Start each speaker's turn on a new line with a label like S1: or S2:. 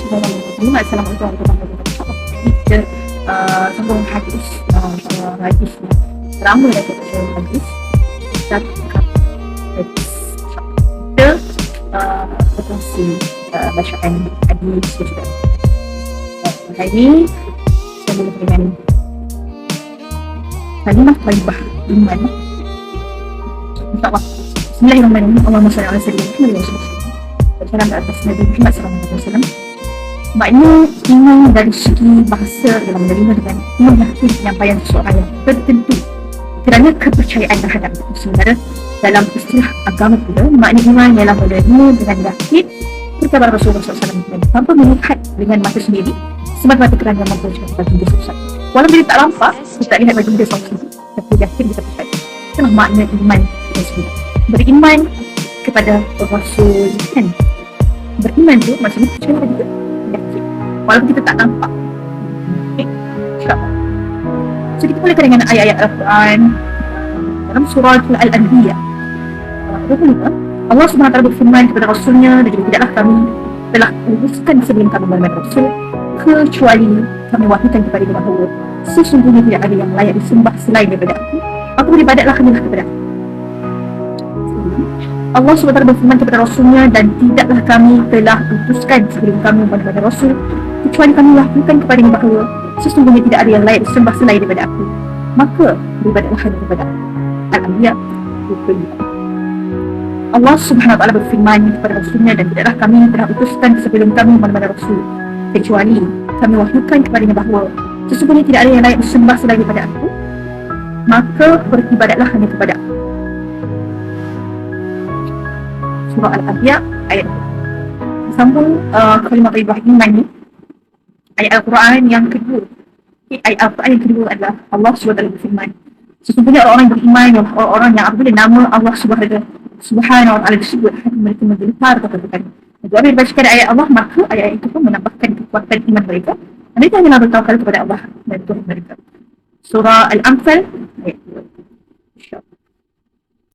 S1: Assalamualaikum warahmatullahi wabarakatuh. Kita sambung hadis hadis ramai daripada hadis dan hadis kita berkongsi bacaan hadis juga. Hari ini saya mula dengan kalimah thayyibah iman. InsyaAllah. Bismillahirrahmanirrahim. Allahumma shalli ala sayyidina Muhammad wa sallam atas Nabi Muhammad sallallahu alaihi wasallam. Maknanya iman dari segi bahasa dalam menerima dengan meyakini penyampaian seseorang yang tertentu kerana kepercayaan terhadap itu. Sementara dalam istilah agama pula, makna iman ialah menerima dengan yakin perkataan Rasulullah SAW tanpa melihat dengan mata sendiri semata-mata kerana mempercayai baginda SAW. Walaupun dia tak nampak, kita tak lihat baginda SAW, tapi yakin kita percaya. Itulah makna iman tersebut. Beriman kepada Rasul kan. Beriman tu maksudnya percaya juga. Yakin. Walaupun kita tak nampak. Okay. InsyaAllah. So kita mulakan dengan ayat-ayat Al-Quran dalam surah Al-Anbiya. Allah SWT berfirman kepada Rasulnya, dan juga tidaklah kami telah utuskan sebelum kami menerima Rasul kecuali kami wahyukan kepada dia bahawa sesungguhnya tidak ada yang layak disembah selain daripada aku beribadatlah hanyalah kepada aku. Allah SWT berfirman kepada Rasulnya, dan tidaklah kami telah utuskan sebelum kami menerima Rasul kecuali kami wahyukan kepada dia bahawa sesungguhnya tidak ada yang layak disembah selain daripada aku, maka beribadatlah hanya kepada aku. Al-Anbiya 25. Allah Subhanahu Wa Taala berfirman kepada Rasulnya, dan tidaklah kami telah utuskan sebelum kami menerima Rasul kecuali kami wahyukan kepadanya bahawa sesungguhnya tidak ada yang layak disembah selain daripada aku, maka beribadatlah hanya kepada aku. Surah Al-Anbiya ayat sambung kalimah thayyibah iman ni, ayat Al-Quran yang kedua. Ayat Al-Quran yang kedua adalah Allah SWT berfirman, sesungguhnya orang-orang beriman, orang-orang yang apabila nama Allah Subhanahu Wa Taala disebut, hati mereka menggetar ketakutan. Apabila dibacakan ayat Allah, maka ayat itu pun menambahkan kekuatan iman mereka. Mereka hanyalah bertawakal kepada Allah dan Tuhan mereka. Surah Al-Anfal